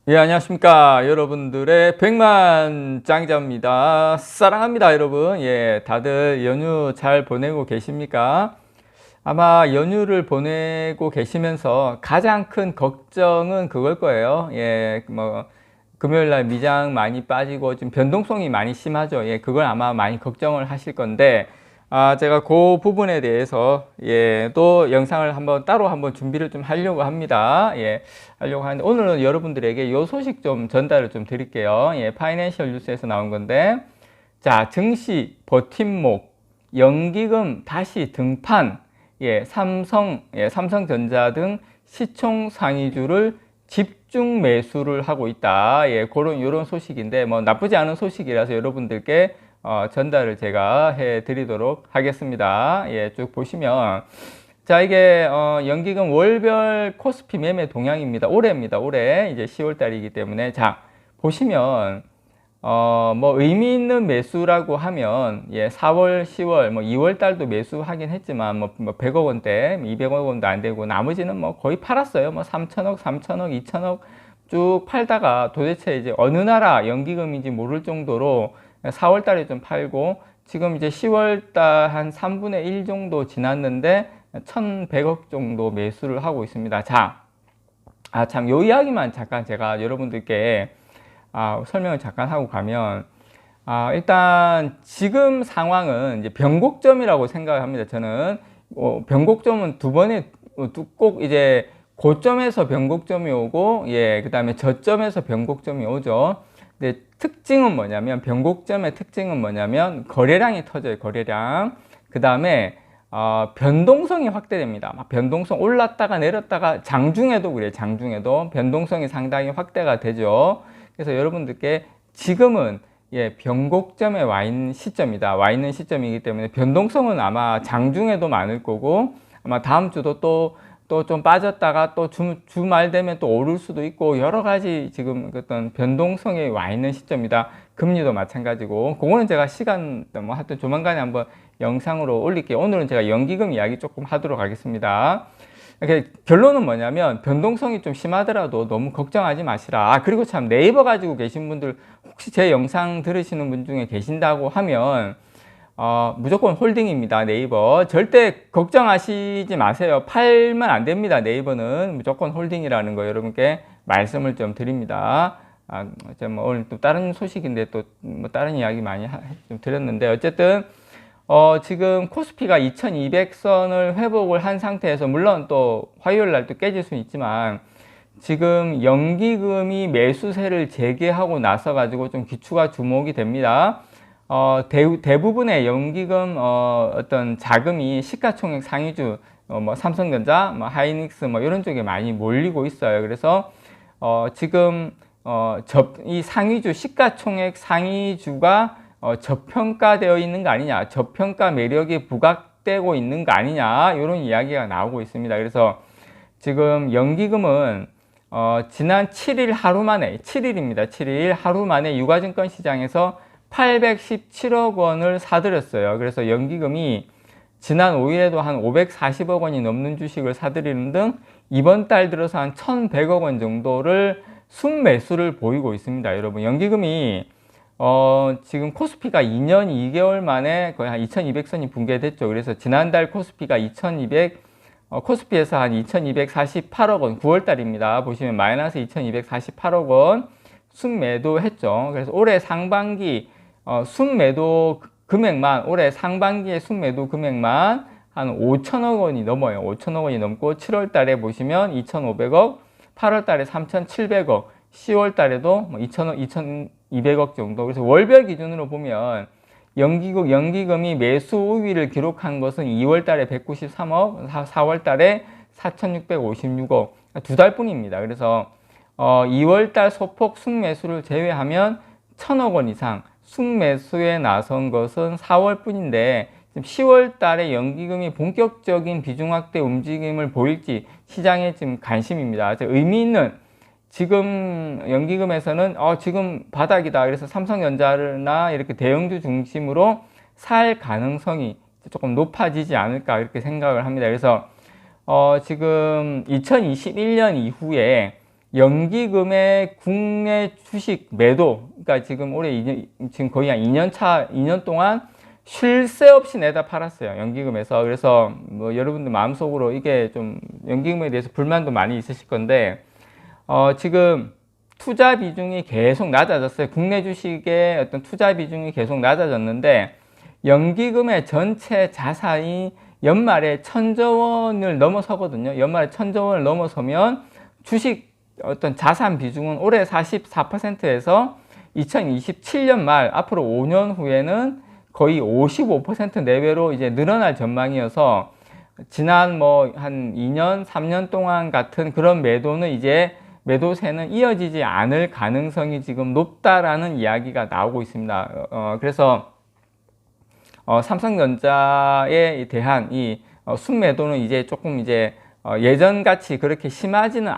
예, 안녕하십니까. 여러분들의 백만장자입니다. 사랑합니다, 여러분. 예, 다들 연휴 잘 보내고 계십니까? 아마 연휴를 보내고 계시면서 가장 큰 걱정은 그걸 거예요. 예, 금요일 날 미장 많이 빠지고 좀 변동성이 많이 심하죠. 예, 그걸 아마 많이 걱정을 하실 건데, 제가 그 부분에 대해서, 예, 또 영상을 따로 한번 준비를 좀 하려고 합니다. 예, 하려고 하는데, 오늘은 여러분들에게 요 소식 좀 전달을 좀 드릴게요. 예, 파이낸셜 뉴스에서 나온 건데, 자, 증시 버팀목, 연기금 다시 등판, 예, 삼성전자 등 시총 상위주를 집중 매수를 하고 있다. 예, 요런 소식인데, 뭐, 나쁘지 않은 소식이라서 여러분들께 전달을 제가 해 드리도록 하겠습니다. 예, 쭉 보시면. 자, 이게, 연기금 월별 코스피 매매 동향입니다. 올해입니다. 올해. 이제 10월 달이기 때문에. 자, 보시면, 뭐 의미 있는 매수라고 하면, 예, 4월, 10월, 뭐 2월 달도 매수하긴 했지만, 뭐 100억 원대, 200억 원도 안 되고, 나머지는 뭐 거의 팔았어요. 뭐 3천억, 3천억, 2천억 쭉 팔다가 도대체 이제 어느 나라 연기금인지 모를 정도로 4월 달에 좀 팔고, 지금 이제 10월 달 한 3분의 1 정도 지났는데, 1,100억 정도 매수를 하고 있습니다. 자, 참, 요 이야기만 잠깐 제가 여러분들께 설명을 잠깐 하고 가면, 일단 지금 상황은 이제 변곡점이라고 생각을 합니다. 저는 변곡점은 두 번에 꼭 이제 고점에서 변곡점이 오고, 예, 그 다음에 저점에서 변곡점이 오죠. 근데 특징은 뭐냐면, 변곡점의 특징은 뭐냐면 거래량이 터져요. 거래량. 그 다음에 변동성이 확대됩니다. 변동성 올랐다가 내렸다가, 장중에도 그래요. 장중에도 변동성이 상당히 확대가 되죠. 그래서 여러분들께 지금은, 예, 변곡점에 와 있는 시점이다. 와 있는 시점이기 때문에 변동성은 아마 장중에도 많을 거고, 아마 다음 주도 또 좀 빠졌다가 또 주말 되면 또 오를 수도 있고, 여러 가지 지금 어떤 변동성에 와 있는 시점이다. 금리도 마찬가지고, 그거는 제가 시간 뭐 하여튼 조만간에 한번 영상으로 올릴게요. 오늘은 제가 연기금 이야기 조금 하도록 하겠습니다. 결론은 뭐냐면, 변동성이 좀 심하더라도 너무 걱정하지 마시라. 그리고 참, 네이버 가지고 계신 분들, 혹시 제 영상 들으시는 분 중에 계신다고 하면, 무조건 홀딩입니다. 네이버 절대 걱정하시지 마세요. 팔면 안 됩니다. 네이버는 무조건 홀딩이라는 거 여러분께 말씀을 좀 드립니다. 뭐 오늘 또 다른 소식인데 또 뭐 다른 이야기 많이 좀 드렸는데, 어쨌든 지금 코스피가 2200선을 회복을 한 상태에서, 물론 또 화요일 날 또 깨질 수는 있지만, 지금 연기금이 매수세를 재개하고 나서 가지고 좀 기추가 주목이 됩니다. 대부분의 연기금 어떤 자금이 시가총액 상위주, 뭐 삼성전자, 뭐 하이닉스, 뭐 이런 쪽에 많이 몰리고 있어요. 그래서 지금 이 상위주, 시가총액 상위주가 저평가되어 있는 거 아니냐, 저평가 매력이 부각되고 있는 거 아니냐, 이런 이야기가 나오고 있습니다. 그래서 지금 연기금은 지난 7일 하루 만에, 7일입니다. 7일 하루 만에 유가증권 시장에서 817억 원을 사들였어요. 그래서 연기금이 지난 5일에도 한 540억 원이 넘는 주식을 사들이는 등 이번 달 들어서 한 1,100억 원 정도를 순매수를 보이고 있습니다. 여러분, 연기금이 지금 코스피가 2년 2개월 만에 거의 한 2200선이 붕괴됐죠. 그래서 지난달 코스피가 코스피에서 한 2248억 원, 9월 달입니다. 보시면 마이너스 2248억 원 순매도 했죠. 그래서 올해 상반기 순매도 금액만, 올해 상반기의 순매도 금액만 한 5천억 원이 넘어요. 5천억 원이 넘고, 7월 달에 보시면 2,500억, 8월 달에 3,700억, 10월 달에도 뭐 2,000억, 2,200억 정도. 그래서 월별 기준으로 보면 연기금이 매수 우위를 기록한 것은 2월 달에 193억, 4월 달에 4,656억, 두 달뿐입니다. 그래서 2월 달 소폭 순매수를 제외하면 1,000억 원 이상 순매수에 나선 것은 4월 뿐인데, 지금 10월 달에 연기금이 본격적인 비중 확대 움직임을 보일지 시장에 지금 관심입니다. 의미 있는, 지금 연기금에서는 지금 바닥이다, 그래서 삼성전자나 이렇게 대형주 중심으로 살 가능성이 조금 높아지지 않을까, 이렇게 생각을 합니다. 그래서 지금 2021년 이후에 연기금의 국내 주식 매도, 그러니까 지금 지금 거의 한 2년 동안 쉴 새 없이 내다 팔았어요. 연기금에서. 그래서 뭐 여러분들 마음속으로 이게 좀 연기금에 대해서 불만도 많이 있으실 건데, 지금 투자 비중이 계속 낮아졌어요. 국내 주식의 어떤 투자 비중이 계속 낮아졌는데, 연기금의 전체 자산이 연말에 1,000조 원을 넘어서거든요. 연말에 1,000조 원을 넘어서면 주식 어떤 자산 비중은 올해 44%에서 2027년 말 앞으로 5년 후에는 거의 55% 내외로 이제 늘어날 전망이어서, 지난 뭐 한 2년, 3년 동안 같은 그런 매도는 이제 매도세는 이어지지 않을 가능성이 지금 높다라는 이야기가 나오고 있습니다. 그래서 삼성전자에 대한 이 순매도는 이제 조금 이제 예전같이 그렇게 심하지는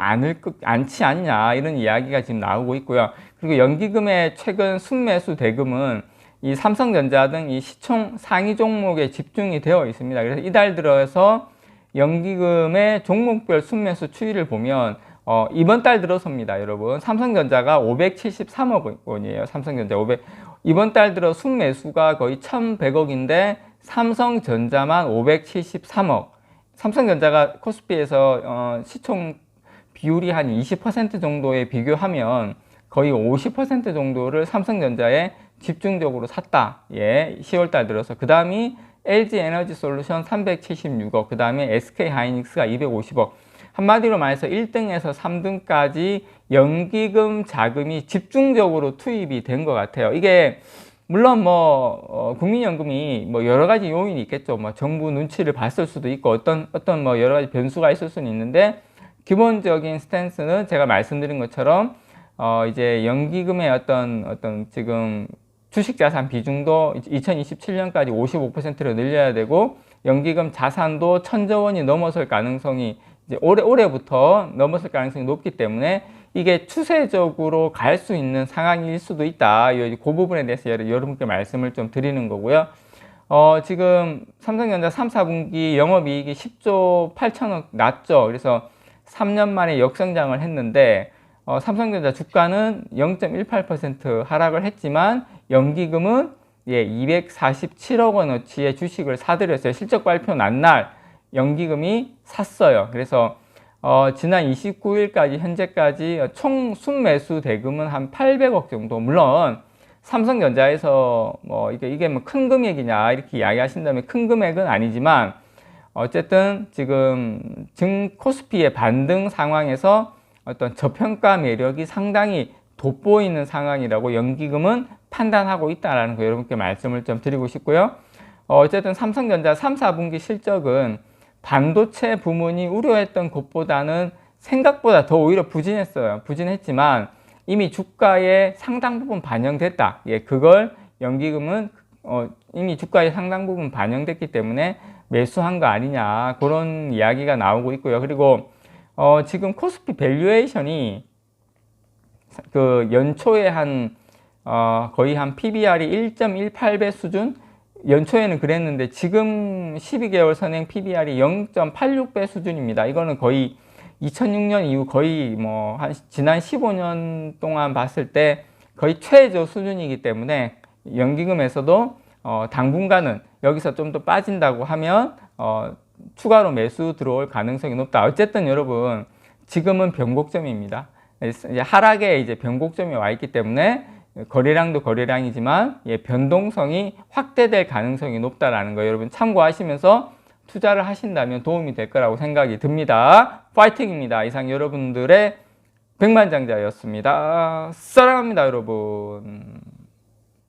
않지 않냐, 이런 이야기가 지금 나오고 있고요. 그리고 연기금의 최근 순매수 대금은 이 삼성전자 등 이 시총 상위 종목에 집중이 되어 있습니다. 그래서 이달 들어서 연기금의 종목별 순매수 추이를 보면 이번 달 들어서입니다, 여러분. 삼성전자가 573억 원이에요. 삼성전자 이번 달 들어 순매수가 거의 1,100억인데 삼성전자만 573억. 삼성전자가 코스피에서 시총 비율이 한 20% 정도에 비교하면 거의 50% 정도를 삼성전자에 집중적으로 샀다. 예, 10월 달 들어서. 그 다음이 LG에너지솔루션 376억, 그 다음에 SK하이닉스가 250억. 한마디로 말해서 1등에서 3등까지 연기금 자금이 집중적으로 투입이 된 것 같아요. 이게 물론 뭐 국민연금이 뭐 여러 가지 요인이 있겠죠. 뭐 정부 눈치를 봤을 수도 있고 어떤 뭐 여러 가지 변수가 있을 수는 있는데, 기본적인 스탠스는 제가 말씀드린 것처럼 이제 연기금의 어떤 지금 주식자산 비중도 2027년까지 55%로 늘려야 되고, 연기금 자산도 1,000조 원이 넘어설 가능성이 이제 올해부터 넘어설 가능성이 높기 때문에 이게 추세적으로 갈 수 있는 상황일 수도 있다. 그 부분에 대해서 여러분께 말씀을 좀 드리는 거고요. 지금 삼성전자 3, 4분기 영업이익이 10조 8천억 났죠. 그래서 3년 만에 역성장을 했는데, 삼성전자 주가는 0.18% 하락을 했지만 연기금은 247억 원어치의 주식을 사들였어요. 실적 발표 난 날 연기금이 샀어요. 그래서 지난 29일까지 현재까지 총 순매수 대금은 한 800억 정도. 물론 삼성전자에서 뭐 이게 뭐 큰 금액이냐 이렇게 이야기하신다면 큰 금액은 아니지만, 어쨌든 지금 코스피의 반등 상황에서 어떤 저평가 매력이 상당히 돋보이는 상황이라고 연기금은 판단하고 있다는 거 여러분께 말씀을 좀 드리고 싶고요. 어쨌든 삼성전자 3, 4분기 실적은 반도체 부문이 우려했던 것보다는 생각보다 더 오히려 부진했지만 이미 주가에 상당 부분 반영됐다. 예, 그걸 연기금은 이미 주가에 상당 부분 반영됐기 때문에 매수한 거 아니냐, 그런 이야기가 나오고 있고요. 그리고 지금 코스피 밸류에이션이 그 연초에 거의 한 PBR이 1.18배 수준? 연초에는 그랬는데 지금 12개월 선행 PBR이 0.86배 수준입니다. 이거는 거의 2006년 이후 거의 뭐 지난 15년 동안 봤을 때 거의 최저 수준이기 때문에 연기금에서도 당분간은 여기서 좀 더 빠진다고 하면 추가로 매수 들어올 가능성이 높다. 어쨌든 여러분, 지금은 변곡점입니다. 하락에 이제 변곡점이 와 있기 때문에 거래량도 거래량이지만 변동성이 확대될 가능성이 높다라는 거 여러분 참고하시면서 투자를 하신다면 도움이 될 거라고 생각이 듭니다. 파이팅입니다. 이상 여러분들의 백만장자였습니다. 사랑합니다, 여러분.